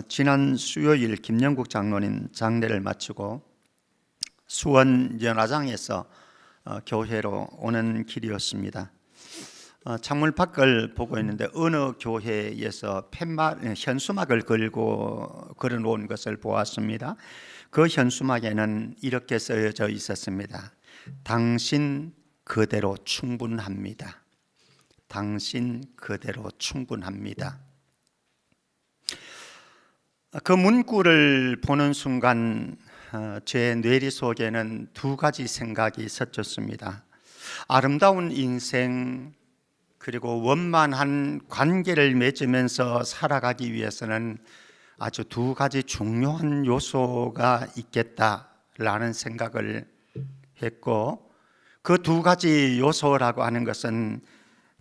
지난 수요일 김영국 장로님 장례를 마치고 수원 연화장에서 교회로 오는 길이었습니다. 창문 밖을 보고 있는데 어느 교회에서 현수막을 걸어 놓은 것을 보았습니다. 그 현수막에는 이렇게 쓰여져 있었습니다. 당신 그대로 충분합니다. 당신 그대로 충분합니다. 그 문구를 보는 순간 제 뇌리 속에는 두 가지 생각이 스쳤습니다. 아름다운 인생 그리고 원만한 관계를 맺으면서 살아가기 위해서는 아주 두 가지 중요한 요소가 있겠다라는 생각을 했고, 그 두 가지 요소라고 하는 것은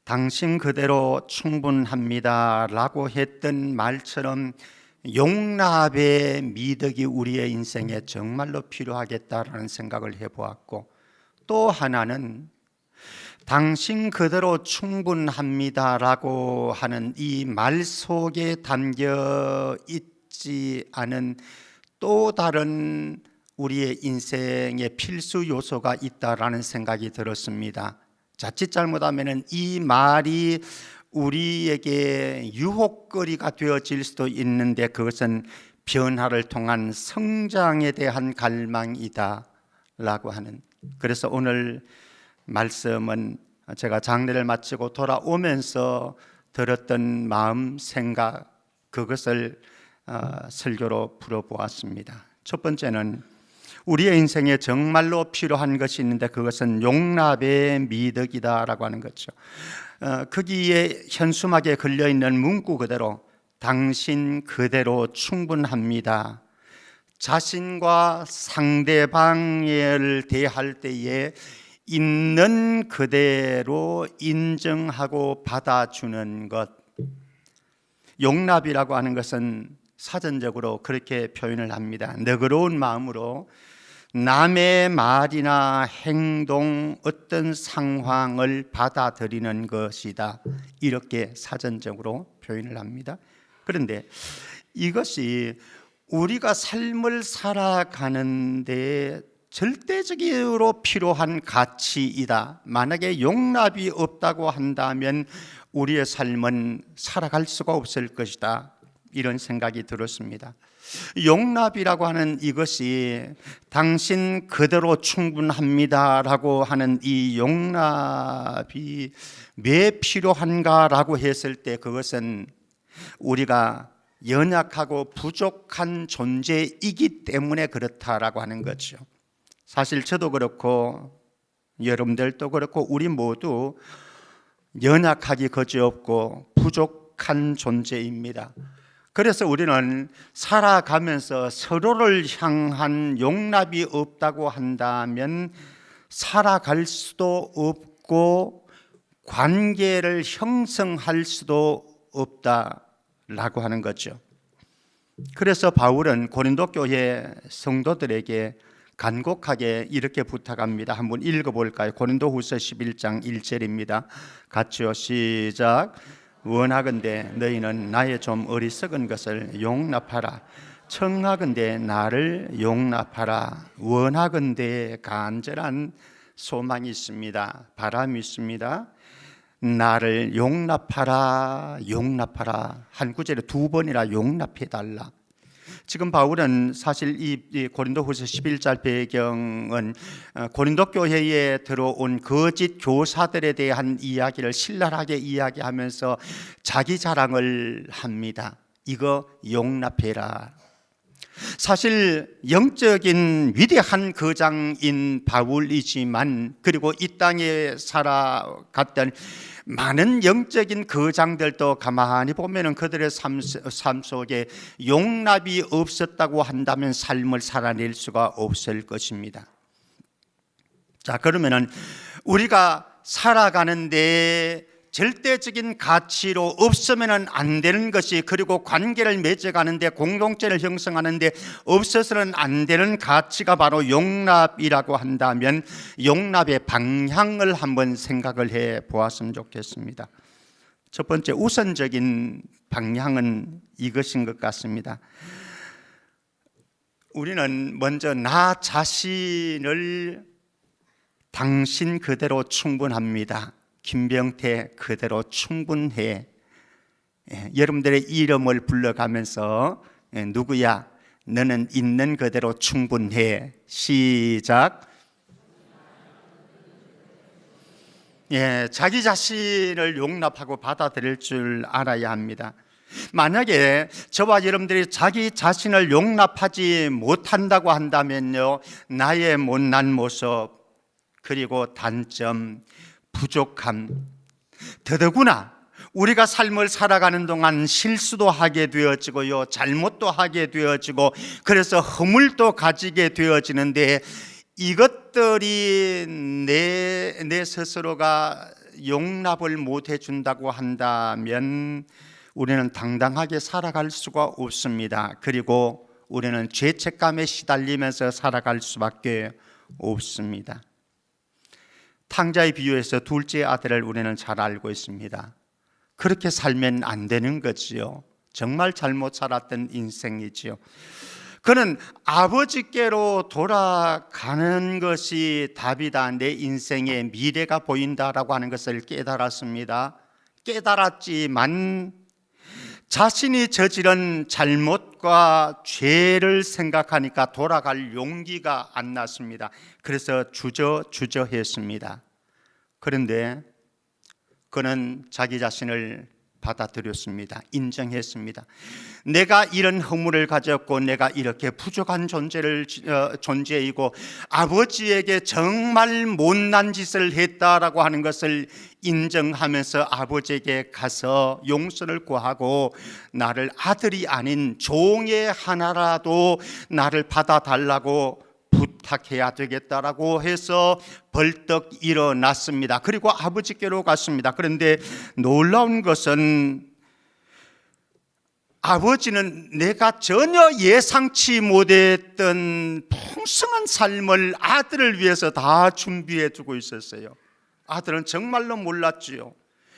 당신 그대로 충분합니다 라고 했던 말처럼 용납의 미덕이 우리의 인생에 정말로 필요하겠다라는 생각을 해보았고, 또 하나는 당신 그대로 충분합니다라고 하는 이 말 속에 담겨 있지 않은 또 다른 우리의 인생의 필수 요소가 있다라는 생각이 들었습니다. 자칫 잘못하면 이 말이 우리에게 유혹거리가 되어질 수도 있는데, 그것은 변화를 통한 성장에 대한 갈망이다 라고 하는, 그래서 오늘 말씀은 제가 장례를 마치고 돌아오면서 들었던 마음, 생각, 그것을 설교로 풀어보았습니다. 첫 번째는 우리의 인생에 정말로 필요한 것이 있는데 그것은 용납의 미덕이다라고 하는 거죠. 거기에 현수막에 걸려있는 문구 그대로 당신 그대로 충분합니다. 자신과 상대방을 대할 때에 있는 그대로 인정하고 받아주는 것, 용납이라고 하는 것은 사전적으로 그렇게 표현을 합니다. 너그러운 마음으로 남의 말이나 행동, 어떤 상황을 받아들이는 것이다, 이렇게 사전적으로 표현을 합니다. 그런데 이것이 우리가 삶을 살아가는데 절대적으로 필요한 가치이다. 만약에 용납이 없다고 한다면 우리의 삶은 살아갈 수가 없을 것이다, 이런 생각이 들었습니다. 용납이라고 하는 이것이 당신 그대로 충분합니다라고 하는 이 용납이 왜 필요한가라고 했을 때, 그것은 우리가 연약하고 부족한 존재이기 때문에 그렇다라고 하는 거죠. 사실 저도 그렇고 여러분들도 그렇고 우리 모두 연약하기 거지없고 부족한 존재입니다. 그래서 우리는 살아가면서 서로를 향한 용납이 없다고 한다면 살아갈 수도 없고 관계를 형성할 수도 없다라고 하는 거죠. 그래서 바울은 고린도 교회 성도들에게 간곡하게 이렇게 부탁합니다. 한번 읽어볼까요? 고린도후서 11장 1절입니다. 같이요, 시작. 원하건대 너희는 나의 좀 어리석은 것을 용납하라. 청하건대 나를 용납하라. 원하건대 간절한 소망이 있습니다. 바람이 있습니다. 나를 용납하라, 용납하라. 한 구절에 두 번이나 용납해달라. 지금 바울은 사실 이 고린도후서 11절 배경은 고린도 교회에 들어온 거짓 교사들에 대한 이야기를 신랄하게 이야기하면서 자기 자랑을 합니다. 이거 용납해라. 사실 영적인 위대한 거장인 바울이지만, 그리고 이 땅에 살아갔던 많은 영적인 거장들도 가만히 보면 그들의 삶 속에 용납이 없었다고 한다면 삶을 살아낼 수가 없을 것입니다. 자, 그러면은 우리가 살아가는데 절대적인 가치로 없으면 안 되는 것이, 그리고 관계를 맺어가는데 공동체를 형성하는데 없어서는 안 되는 가치가 바로 용납이라고 한다면 용납의 방향을 한번 생각을 해 보았으면 좋겠습니다. 첫 번째 우선적인 방향은 이것인 것 같습니다. 우리는 먼저 나 자신을 당신 그대로 충분합니다. 김병태 그대로 충분해. 여러분들의 이름을 불러가면서 누구야? 너는 있는 그대로 충분해. 시작. 자기 자신을 용납하고 받아들일 줄 알아야 합니다. 만약에 저와 여러분들이 자기 자신을 용납하지 못한다고 한다면요, 나의 못난 모습, 그리고 단점, 부족함, 더더구나 우리가 삶을 살아가는 동안 실수도 하게 되어지고요, 잘못도 하게 되어지고, 그래서 허물도 가지게 되어지는데, 이것들이 내 스스로가 용납을 못 해준다고 한다면 우리는 당당하게 살아갈 수가 없습니다. 그리고 우리는 죄책감에 시달리면서 살아갈 수밖에 없습니다. 탕자의 비유에서 둘째 아들을 우리는 잘 알고 있습니다. 그렇게 살면 안 되는 거지요. 정말 잘못 살았던 인생이지요. 그는 아버지께로 돌아가는 것이 답이다, 내 인생의 미래가 보인다라고 하는 것을 깨달았습니다. 깨달았지만 자신이 저지른 잘못과 죄를 생각하니까 돌아갈 용기가 안 났습니다. 그래서 주저했습니다. 그런데 그는 자기 자신을 받아들였습니다. 인정했습니다. 내가 이런 허물을 가졌고 내가 이렇게 부족한 존재이고 아버지에게 정말 못난 짓을 했다라고 하는 것을 인정하면서 아버지에게 가서 용서를 구하고 나를 아들이 아닌 종의 하나라도 나를 받아달라고 부탁해야 되겠다라고 해서 벌떡 일어났습니다. 그리고 아버지께로 갔습니다. 그런데 놀라운 것은 아버지는 내가 전혀 예상치 못했던 풍성한 삶을 아들을 위해서 다 준비해 두고 있었어요. 아들은 정말로 몰랐지요.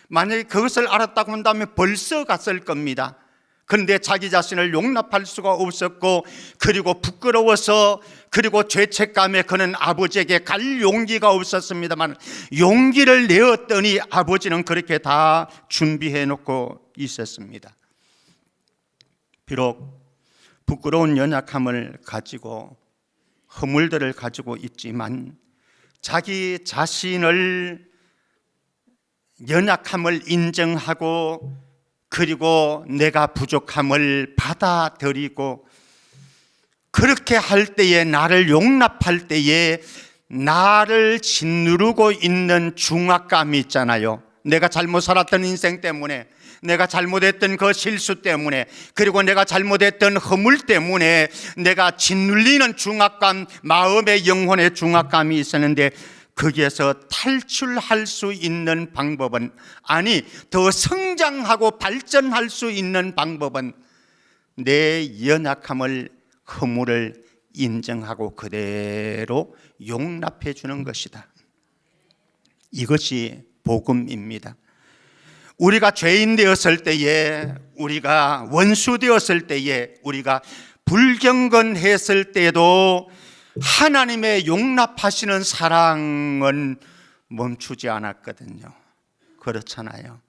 만약에 그것을 알았다고 한다면 벌써 갔을 겁니다. 그런데 자기 자신을 용납할 수가 없었고, 그리고 부끄러워서, 그리고 죄책감에 그는 아버지에게 갈 용기가 없었습니다만 용기를 내었더니 아버지는 그렇게 다 준비해 놓고 있었습니다. 비록 부끄러운 연약함을 가지고 허물들을 가지고 있지만 자기 자신을 연약함을 인정하고, 그리고 내가 부족함을 받아들이고, 그렇게 할 때에, 나를 용납할 때에 나를 짓누르고 있는 중압감이 있잖아요. 내가 잘못 살았던 인생 때문에, 내가 잘못했던 그 실수 때문에, 그리고 내가 잘못했던 허물 때문에 내가 짓눌리는 중압감, 마음의 영혼의 중압감이 있었는데, 거기에서 탈출할 수 있는 방법은, 아니 더 성장하고 발전할 수 있는 방법은 내 연약함을, 허물을 인정하고 그대로 용납해 주는 것이다. 이것이 복음입니다. 우리가 죄인 되었을 때에, 우리가 원수 되었을 때에, 우리가 불경건했을 때도 하나님의 용납하시는 사랑은 멈추지 않았거든요. 그렇잖아요.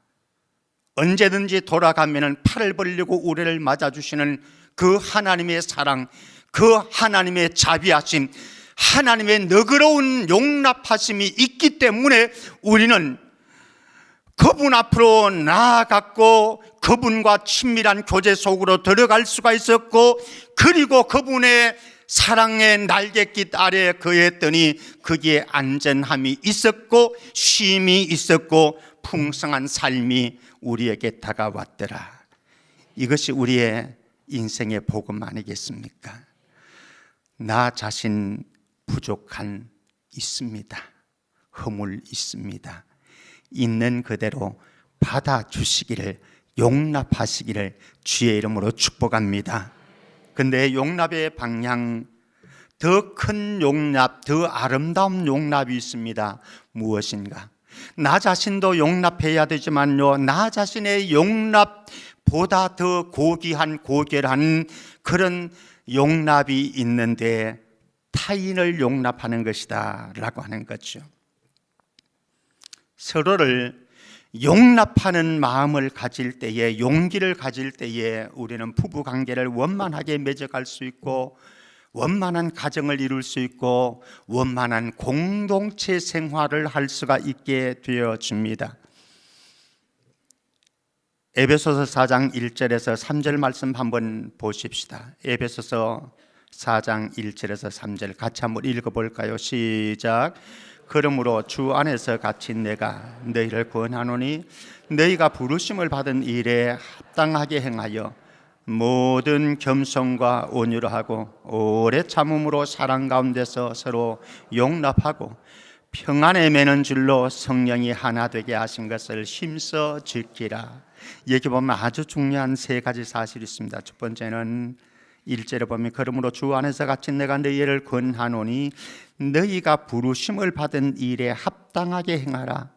언제든지 돌아가면 팔을 벌리고 우리를 맞아주시는 그 하나님의 사랑, 그 하나님의 자비하심, 하나님의 너그러운 용납하심이 있기 때문에 우리는 그분 앞으로 나아갔고 그분과 친밀한 교제 속으로 들어갈 수가 있었고, 그리고 그분의 사랑의 날갯깃 아래 거했더니 거기에 안전함이 있었고 쉼이 있었고 풍성한 삶이 우리에게 다가왔더라. 이것이 우리의 인생의 복음 아니겠습니까? 나 자신 부족한 있습니다. 허물 있습니다. 있는 그대로 받아주시기를, 용납하시기를 주의 이름으로 축복합니다. 근데 용납의 방향, 더 큰 용납, 더 아름다운 용납이 있습니다. 무엇인가? 나 자신도 용납해야 되지만요, 나 자신의 용납보다 더 고귀한 고결한 그런 용납이 있는데 타인을 용납하는 것이다 라고 하는 거죠. 서로를 용납하는 마음을 가질 때에, 용기를 가질 때에 우리는 부부관계를 원만하게 맺어갈 수 있고 원만한 가정을 이룰 수 있고 원만한 공동체 생활을 할 수가 있게 되어집니다. 에베소서 4장 1절에서 3절 말씀 한번 보십시다. 에베소서 4장 1절에서 3절 같이 한번 읽어볼까요? 시작. 그러므로 주 안에서 갇힌 내가 너희를 권하노니 너희가 부르심을 받은 일에 합당하게 행하여 모든 겸손과 온유로 하고 오래 참음으로 사랑 가운데서 서로 용납하고 평안에 매는 줄로 성령이 하나 되게 하신 것을 힘써 지키라. 여기 보면 아주 중요한 세 가지 사실이 있습니다. 첫 번째는 1절에 보면 그러므로 주 안에서 갇힌 내가 너희를 권하노니 너희가 부르심을 받은 일에 합당하게 행하라.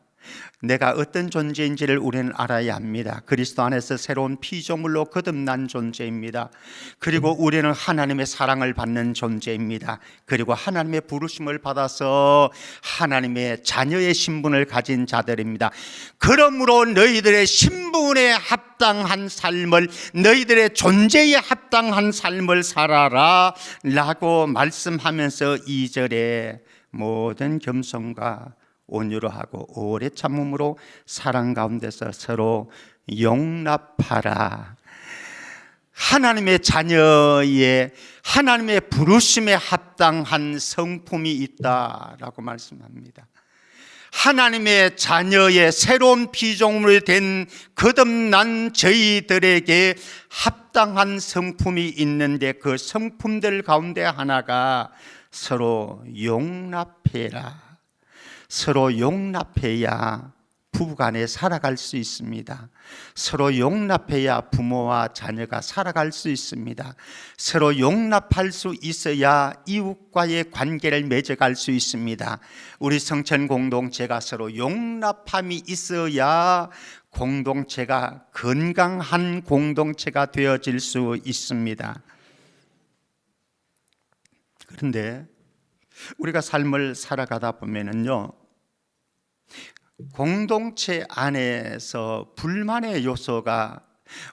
내가 어떤 존재인지를 우리는 알아야 합니다. 그리스도 안에서 새로운 피조물로 거듭난 존재입니다. 그리고 우리는 하나님의 사랑을 받는 존재입니다. 그리고 하나님의 부르심을 받아서 하나님의 자녀의 신분을 가진 자들입니다. 그러므로 너희들의 신분에 합당한 삶을, 너희들의 존재에 합당한 삶을 살아라 라고 말씀하면서 2절에 모든 겸손과 온유로 하고 오래 참음으로 사랑 가운데서 서로 용납하라. 하나님의 자녀의, 하나님의 부르심에 합당한 성품이 있다라고 말씀합니다. 하나님의 자녀의 새로운 피조물이 된 거듭난 저희들에게 합당한 성품이 있는데 그 성품들 가운데 하나가 서로 용납해라. 서로 용납해야 부부간에 살아갈 수 있습니다. 서로 용납해야 부모와 자녀가 살아갈 수 있습니다. 서로 용납할 수 있어야 이웃과의 관계를 맺어갈 수 있습니다. 우리 성천 공동체가 서로 용납함이 있어야 공동체가 건강한 공동체가 되어질 수 있습니다. 그런데 우리가 삶을 살아가다 보면은요, 공동체 안에서 불만의 요소가,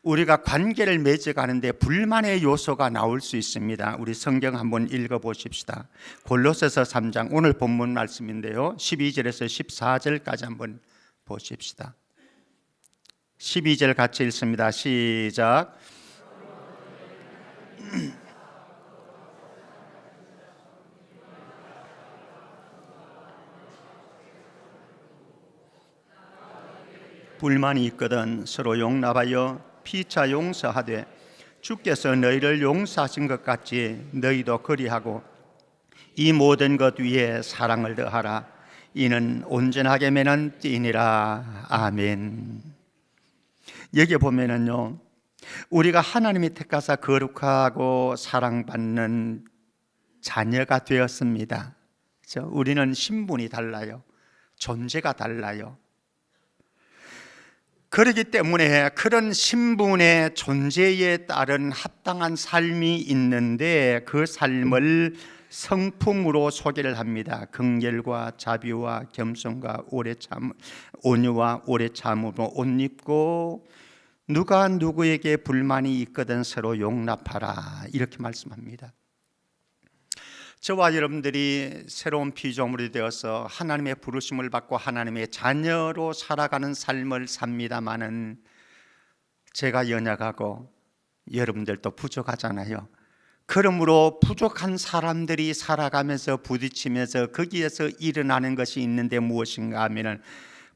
우리가 관계를 맺어가는데 불만의 요소가 나올 수 있습니다. 우리 성경 한번 읽어보십시다. 골로새서 3장 오늘 본문 말씀인데요, 12절에서 14절까지 한번 보십시다. 12절 같이 읽습니다. 시작. 불만이 있거든 서로 용납하여 피차 용서하되 주께서 너희를 용서하신 것 같이 너희도 그리하고 이 모든 것 위에 사랑을 더하라. 이는 온전하게 매는 띠니라. 아멘. 여기 보면은요, 우리가 하나님이 택하사 거룩하고 사랑받는 자녀가 되었습니다. 그렇죠? 우리는 신분이 달라요. 존재가 달라요. 그렇기 때문에 그런 신분의 존재에 따른 합당한 삶이 있는데 그 삶을 성품으로 소개를 합니다. 긍휼과 자비와 겸손과 오래 참, 온유와 오래 참음으로 옷 입고 누가 누구에게 불만이 있거든 서로 용납하라, 이렇게 말씀합니다. 저와 여러분들이 새로운 피조물이 되어서 하나님의 부르심을 받고 하나님의 자녀로 살아가는 삶을 삽니다마는 제가 연약하고 여러분들도 부족하잖아요. 그러므로 부족한 사람들이 살아가면서 부딪히면서 거기에서 일어나는 것이 있는데 무엇인가 하면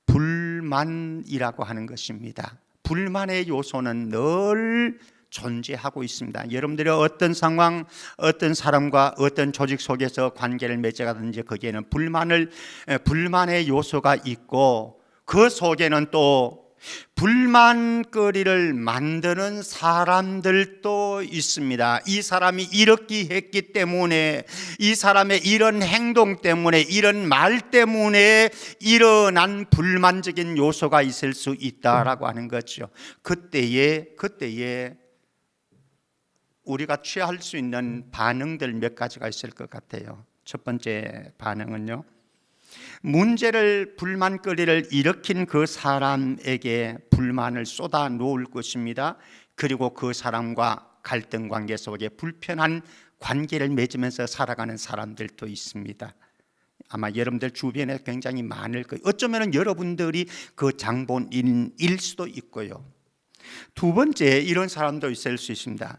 불만이라고 하는 것입니다. 불만의 요소는 늘 존재하고 있습니다. 여러분들이 어떤 상황, 어떤 사람과 어떤 조직 속에서 관계를 맺어가든지 거기에는 불만의 요소가 있고 그 속에는 또 불만거리를 만드는 사람들도 있습니다. 이 사람이 이렇게 했기 때문에, 이 사람의 이런 행동 때문에, 이런 말 때문에 일어난 불만적인 요소가 있을 수 있다라고 하는 거죠. 그때에 우리가 취할 수 있는 반응들 몇 가지가 있을 것 같아요. 첫 번째 반응은요, 문제를, 불만거리를 일으킨 그 사람에게 불만을 쏟아 놓을 것입니다. 그리고 그 사람과 갈등 관계 속에 불편한 관계를 맺으면서 살아가는 사람들도 있습니다. 아마 여러분들 주변에 굉장히 많을 거예요. 어쩌면 여러분들이 그 장본인일 수도 있고요. 두 번째, 이런 사람도 있을 수 있습니다.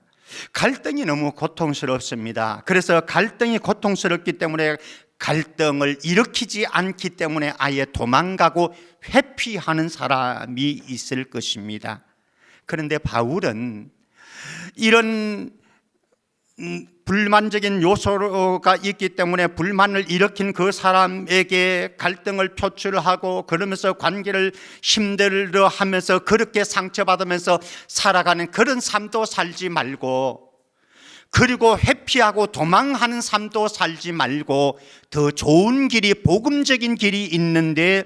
갈등이 너무 고통스럽습니다. 그래서 갈등이 고통스럽기 때문에 갈등을 일으키지 않기 때문에 아예 도망가고 회피하는 사람이 있을 것입니다. 그런데 바울은 이런 불만적인 요소가 있기 때문에 불만을 일으킨 그 사람에게 갈등을 표출하고 그러면서 관계를 힘들어 하면서 그렇게 상처받으면서 살아가는 그런 삶도 살지 말고, 그리고 회피하고 도망하는 삶도 살지 말고 더 좋은 길이, 복음적인 길이 있는데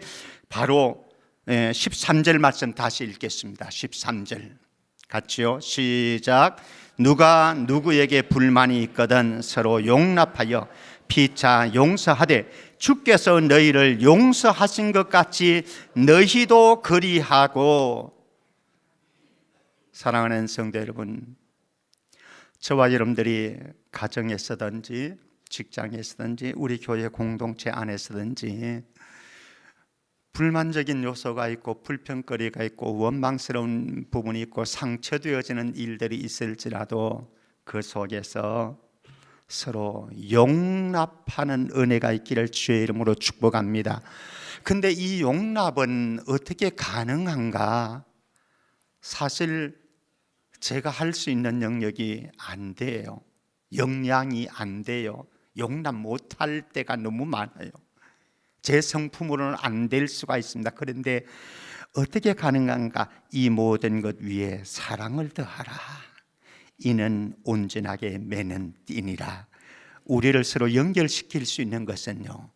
바로 13절 말씀 다시 읽겠습니다. 13절 같이요. 시작. 누가 누구에게 불만이 있거든 서로 용납하여 피차 용서하되 주께서 너희를 용서하신 것 같이 너희도 그리하고. 사랑하는 성도 여러분, 저와 여러분들이 가정에서든지 직장에서든지 우리 교회 공동체 안에서든지 불만적인 요소가 있고 불평거리가 있고 원망스러운 부분이 있고 상처되어지는 일들이 있을지라도 그 속에서 서로 용납하는 은혜가 있기를 주의 이름으로 축복합니다. 근데 이 용납은 어떻게 가능한가? 사실 제가 할 수 있는 영역이 안 돼요. 역량이 안 돼요. 용납 못할 때가 너무 많아요. 제 성품으로는 안 될 수가 있습니다. 그런데 어떻게 가능한가? 이 모든 것 위에 사랑을 더하라. 이는 온전하게 매는 띠니라. 우리를 서로 연결시킬 수 있는 것은요,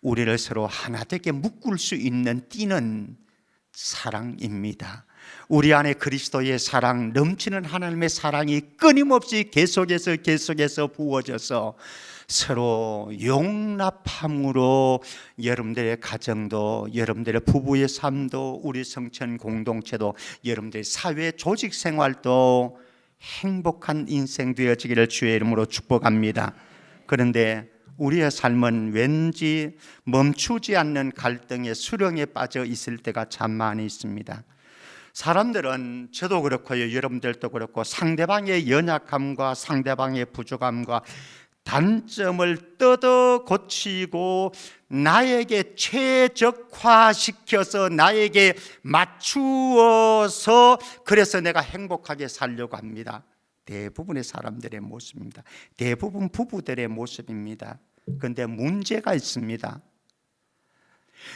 우리를 서로 하나 되게 묶을 수 있는 띠는 사랑입니다. 우리 안에 그리스도의 사랑, 넘치는 하나님의 사랑이 끊임없이 계속해서 부어져서 서로 용납함으로 여러분들의 가정도, 여러분들의 부부의 삶도, 우리 성천 공동체도, 여러분들의 사회 조직 생활도 행복한 인생 되어지기를 주의 이름으로 축복합니다. 그런데 우리의 삶은 왠지 멈추지 않는 갈등의 수렁에 빠져 있을 때가 참 많이 있습니다. 사람들은, 저도 그렇고요, 여러분들도 그렇고, 상대방의 연약함과 상대방의 부족함과 단점을 뜯어 고치고 나에게 최적화시켜서 나에게 맞추어서 그래서 내가 행복하게 살려고 합니다. 대부분의 사람들의 모습입니다. 대부분 부부들의 모습입니다. 그런데 문제가 있습니다.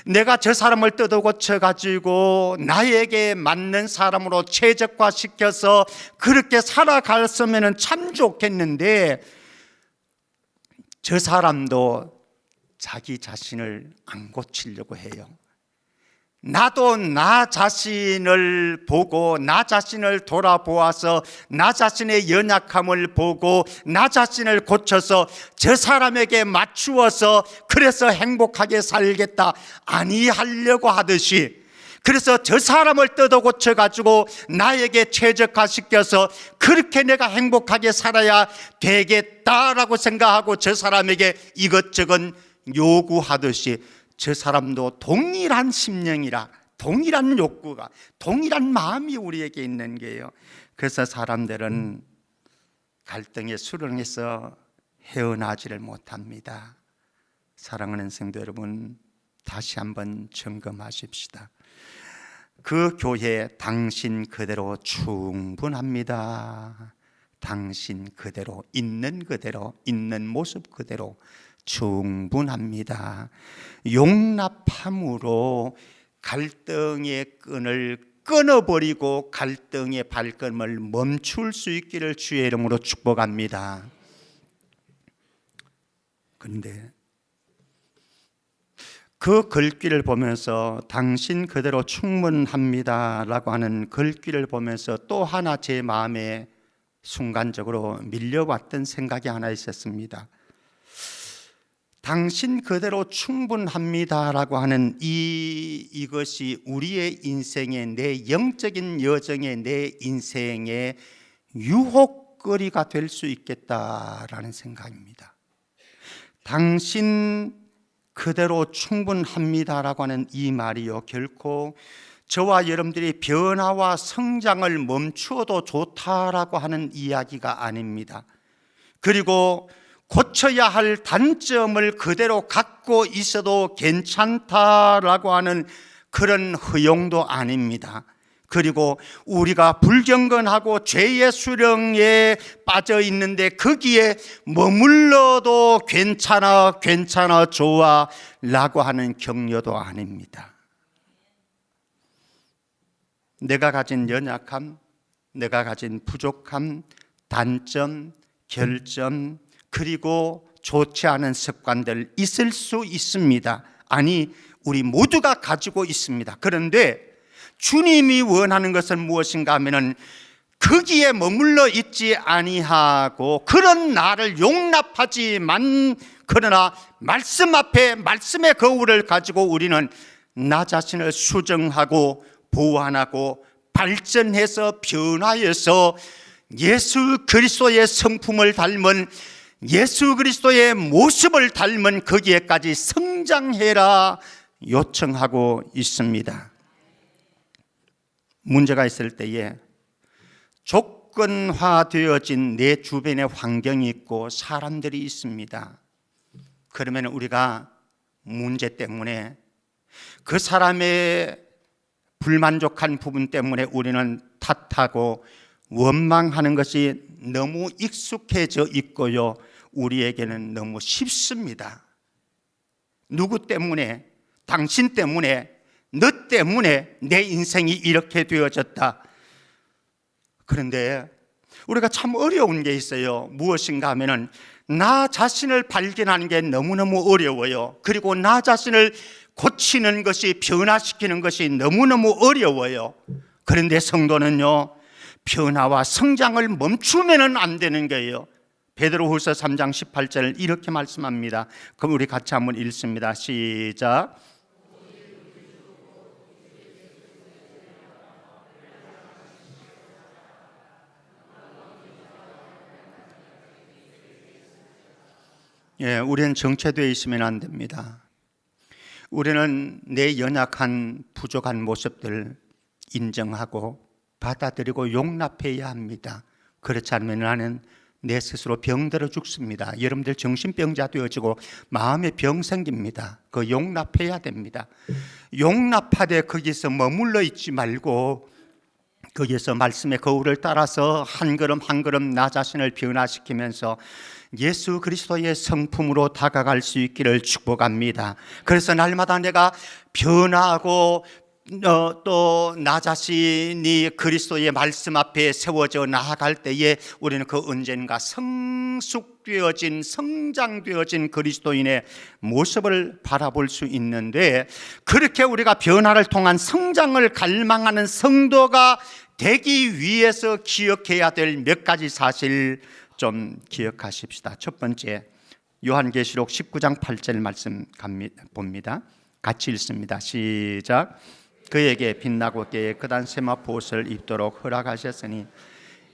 내가 저 사람을 뜯어 고쳐가지고 나에게 맞는 사람으로 최적화시켜서 그렇게 살아갔으면 참 좋겠는데, 저 사람도 자기 자신을 안 고치려고 해요. 나도 나 자신을 보고 나 자신을 돌아보아서 나 자신의 연약함을 보고 나 자신을 고쳐서 저 사람에게 맞추어서 그래서 행복하게 살겠다 아니하려고 하듯이, 그래서 저 사람을 뜯어 고쳐가지고 나에게 최적화시켜서 그렇게 내가 행복하게 살아야 되겠다라고 생각하고 저 사람에게 이것저것 요구하듯이 저 사람도 동일한 심령이라, 동일한 욕구가, 동일한 마음이 우리에게 있는 거예요. 그래서 사람들은 갈등의 수렁에서 헤어나지를 못합니다. 사랑하는 성도 여러분, 다시 한번 점검하십시다. 그 교회 당신 그대로 충분합니다. 당신 그대로, 있는 그대로, 있는 모습 그대로 충분합니다. 용납함으로 갈등의 끈을 끊어버리고 갈등의 발걸음을 멈출 수 있기를 주의 이름으로 축복합니다. 그런데 그 글귀를 보면서 당신 그대로 충분합니다 라고 하는 글귀를 보면서 또 하나 제 마음에 순간적으로 밀려왔던 생각이 하나 있었습니다. 당신 그대로 충분합니다 라고 하는 이것이 우리의 인생의, 내 영적인 여정의, 내 인생의 유혹거리가 될 수 있겠다라는 생각입니다. 당신 그대로 충분합니다라고 하는 이 말이요, 결코 저와 여러분들이 변화와 성장을 멈추어도 좋다라고 하는 이야기가 아닙니다. 그리고 고쳐야 할 단점을 그대로 갖고 있어도 괜찮다라고 하는 그런 허용도 아닙니다. 그리고 우리가 불경건하고 죄의 수렁에 빠져 있는데 거기에 머물러도 괜찮아 좋아 라고 하는 격려도 아닙니다. 내가 가진 연약함, 내가 가진 부족함, 단점, 결점, 그리고 좋지 않은 습관들 있을 수 있습니다. 아니, 우리 모두가 가지고 있습니다. 그런데 주님이 원하는 것은 무엇인가 하면은 거기에 머물러 있지 아니하고 그런 나를 용납하지만, 그러나 말씀 앞에 말씀의 거울을 가지고 우리는 나 자신을 수정하고 보완하고 발전해서 변화해서 예수 그리스도의 성품을 닮은, 예수 그리스도의 모습을 닮은 거기에까지 성장해라 요청하고 있습니다. 문제가 있을 때에 조건화되어진 내 주변에 환경이 있고 사람들이 있습니다. 그러면 우리가 문제 때문에, 그 사람의 불만족한 부분 때문에 우리는 탓하고 원망하는 것이 너무 익숙해져 있고요, 우리에게는 너무 쉽습니다. 누구 때문에, 당신 때문에, 너 때문에 내 인생이 이렇게 되어졌다. 그런데 우리가 참 어려운 게 있어요. 무엇인가 하면은 나 자신을 발견하는 게 너무너무 어려워요. 그리고 나 자신을 고치는 것이, 변화시키는 것이 너무너무 어려워요. 그런데 성도는요, 변화와 성장을 멈추면 안 되는 거예요. 베드로후서 3장 18절을 이렇게 말씀합니다. 그럼 우리 같이 한번 읽습니다. 시작. 우리는 정체되어 있으면 안 됩니다. 우리는 내 연약한 부족한 모습들 인정하고 받아들이고 용납해야 합니다. 그렇지 않으면 나는 내 스스로 병들어 죽습니다. 여러분들 정신병자 되어지고 마음에 병 생깁니다. 그 용납해야 됩니다. 용납하되 거기서 머물러 있지 말고 거기에서 말씀의 거울을 따라서 한 걸음 한 걸음 나 자신을 변화시키면서 예수 그리스도의 성품으로 다가갈 수 있기를 축복합니다. 그래서 날마다 내가 변화하고 또 나 자신이 그리스도의 말씀 앞에 세워져 나아갈 때에 우리는 그 언젠가 성숙되어진, 성장되어진 그리스도인의 모습을 바라볼 수 있는데, 그렇게 우리가 변화를 통한 성장을 갈망하는 성도가 되기 위해서 기억해야 될 몇 가지 사실 좀 기억하십시다. 첫 번째, 요한계시록 19장 8절 말씀 봅니다. 같이 읽습니다. 시작. 그에게 빛나고 깨끗한 세마포 옷을 입도록 허락하셨으니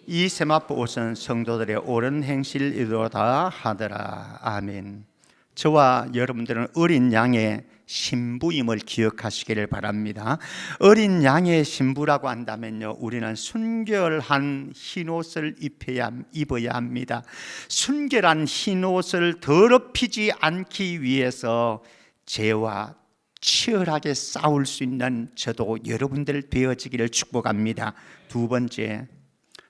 이 세마포 옷은 성도들의 옳은 행실이로다 하더라. 아멘. 저와 여러분들은 어린 양의 신부임을 기억하시기를 바랍니다. 어린 양의 신부라고 한다면요, 우리는 순결한 흰옷을 입어야 합니다. 순결한 흰옷을 더럽히지 않기 위해서 죄와 치열하게 싸울 수 있는 저도 여러분들 되어지기를 축복합니다. 두 번째,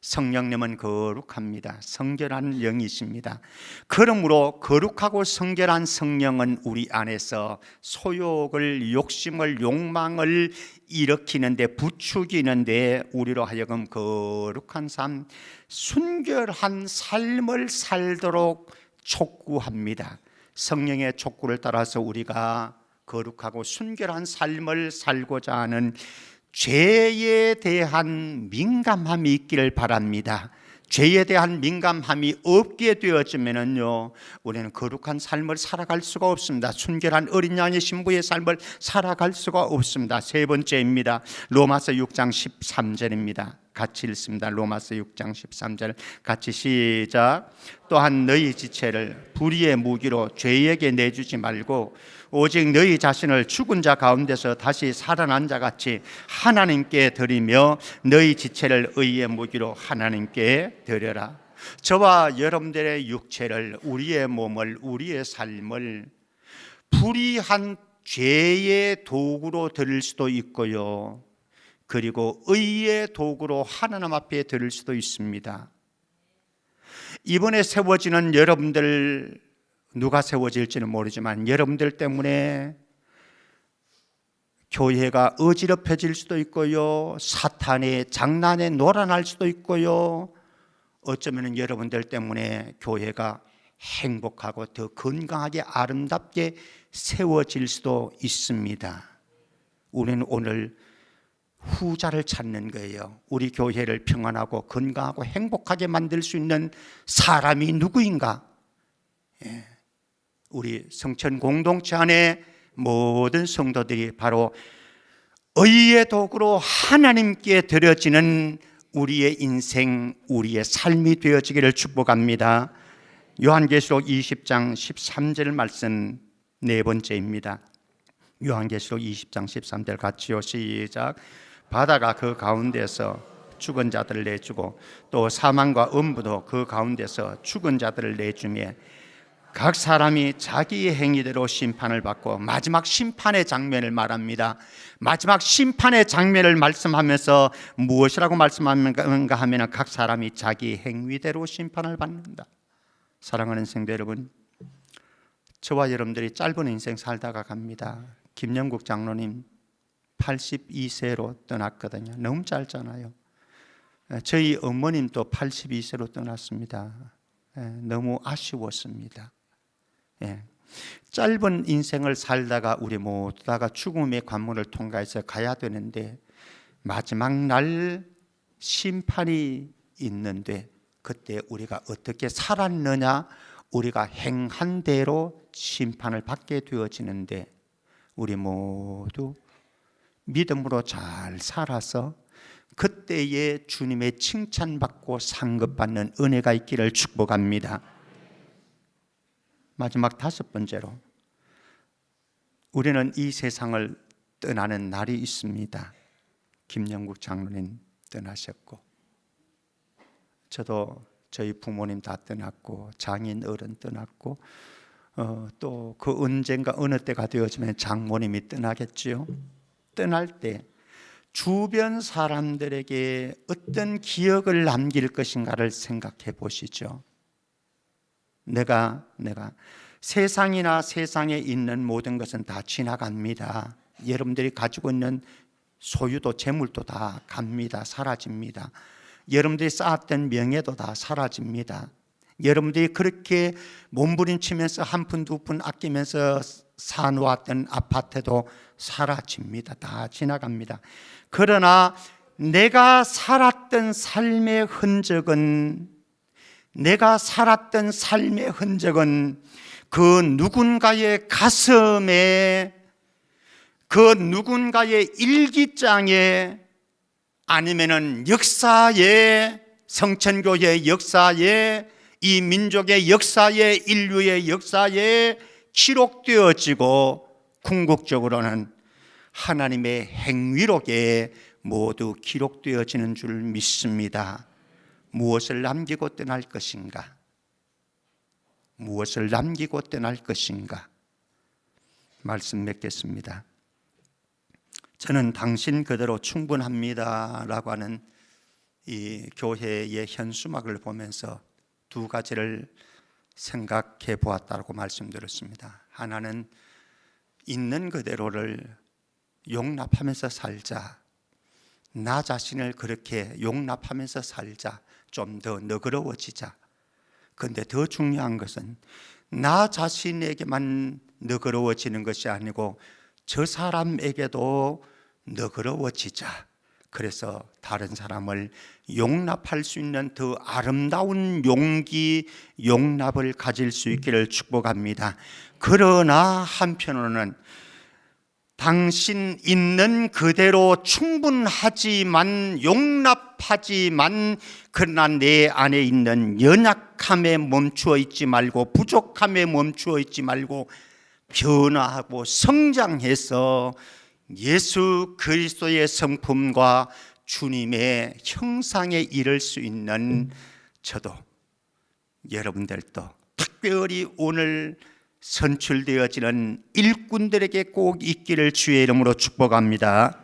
성령님은 거룩합니다. 성결한 영이십니다. 그러므로 거룩하고 성결한 성령은 우리 안에서 소욕을, 욕심을, 욕망을 일으키는데, 부추기는데 우리로 하여금 거룩한 삶, 순결한 삶을 살도록 촉구합니다. 성령의 촉구를 따라서 우리가 거룩하고 순결한 삶을 살고자 하는 죄에 대한 민감함이 있기를 바랍니다. 죄에 대한 민감함이 없게 되어지면요, 우리는 거룩한 삶을 살아갈 수가 없습니다. 순결한 어린 양의 신부의 삶을 살아갈 수가 없습니다. 세 번째입니다. 로마서 6장 13절입니다. 같이 읽습니다. 로마서 6장 13절 같이 시작. 또한 너희 지체를 불의의 무기로 죄에게 내주지 말고 오직 너희 자신을 죽은 자 가운데서 다시 살아난 자 같이 하나님께 드리며 너희 지체를 의의 무기로 하나님께 드려라. 저와 여러분들의 육체를, 우리의 몸을, 우리의 삶을 불의한 죄의 도구로 드릴 수도 있고요, 그리고 의의 도구로 하나님 앞에 드릴 수도 있습니다. 이번에 세워지는 여러분들, 누가 세워질지는 모르지만 여러분들 때문에 교회가 어지럽혀질 수도 있고요, 사탄의 장난에 놀아날 수도 있고요, 어쩌면 여러분들 때문에 교회가 행복하고 더 건강하게 아름답게 세워질 수도 있습니다. 우리는 오늘 후자를 찾는 거예요. 우리 교회를 평안하고 건강하고 행복하게 만들 수 있는 사람이 누구인가? 우리 성천 공동체 안에 모든 성도들이 바로 의의 도구로 하나님께 드려지는 우리의 인생, 우리의 삶이 되어지기를 축복합니다. 요한계시록 20장 13절 말씀 네 번째입니다. 요한계시록 20장 13절 같이요, 시작. 바다가 그 가운데서 죽은 자들을 내주고 또 사망과 음부도 그 가운데서 죽은 자들을 내주며 각 사람이 자기의 행위대로 심판을 받고, 마지막 심판의 장면을 말합니다. 마지막 심판의 장면을 말씀하면서 무엇이라고 말씀하는가 하면 각 사람이 자기 행위대로 심판을 받는다. 사랑하는 성도 여러분, 저와 여러분들이 짧은 인생 살다가 갑니다. 김영국 장로님 82세로 떠났거든요. 너무 짧잖아요. 저희 어머님도 82세로 떠났습니다. 너무 아쉬웠습니다. 짧은 인생을 살다가 우리 모두 다가 죽음의 관문을 통과해서 가야 되는데 마지막 날 심판이 있는데 그때 우리가 어떻게 살았느냐, 우리가 행한 대로 심판을 받게 되어지는데 우리 모두 믿음으로 잘 살아서 그때에 주님의 칭찬받고 상급받는 은혜가 있기를 축복합니다. 마지막 다섯 번째로, 우리는 이 세상을 떠나는 날이 있습니다. 김영국 장로님 떠나셨고, 저도 저희 부모님 다 떠났고, 장인 어른 떠났고, 또 그 언젠가 어느 때가 되어지면 장모님이 떠나겠지요. 떠날 때 주변 사람들에게 어떤 기억을 남길 것인가를 생각해 보시죠. 내가 세상이나 세상에 있는 모든 것은 다 지나갑니다. 여러분들이 가지고 있는 소유도 재물도 다 갑니다. 사라집니다. 여러분들이 쌓았던 명예도 다 사라집니다. 여러분들이 그렇게 몸부림치면서 한 푼 두 푼 아끼면서 사놓았던 아파트도 사라집니다. 다 지나갑니다. 그러나 내가 살았던 삶의 흔적은 그 누군가의 가슴에, 그 누군가의 일기장에, 아니면은 역사에, 성천교회의 역사에, 이 민족의 역사에, 인류의 역사에 기록되어지고 궁극적으로는 하나님의 행위록에 모두 기록되어지는 줄 믿습니다. 무엇을 남기고 떠날 것인가? 무엇을 남기고 떠날 것인가? 말씀 맺겠습니다. 저는 당신 그대로 충분합니다 라고 하는 이 교회의 현수막을 보면서 두 가지를 생각해 보았다고 말씀드렸습니다. 하나는 있는 그대로를 용납하면서 살자. 나 자신을 그렇게 용납하면서 살자. 좀 더 너그러워지자. 그런데 더 중요한 것은 나 자신에게만 너그러워지는 것이 아니고 저 사람에게도 너그러워지자. 그래서 다른 사람을 용납할 수 있는 더 아름다운 용기, 용납을 가질 수 있기를 축복합니다. 그러나 한편으로는 당신 있는 그대로 충분하지만 용납하지만 그러나 내 안에 있는 연약함에 멈추어 있지 말고 부족함에 멈추어 있지 말고 변화하고 성장해서 예수 그리스도의 성품과 주님의 형상에 이를 수 있는 저도 여러분들도 특별히 오늘 선출되어지는 일꾼들에게 꼭 있기를 주의 이름으로 축복합니다.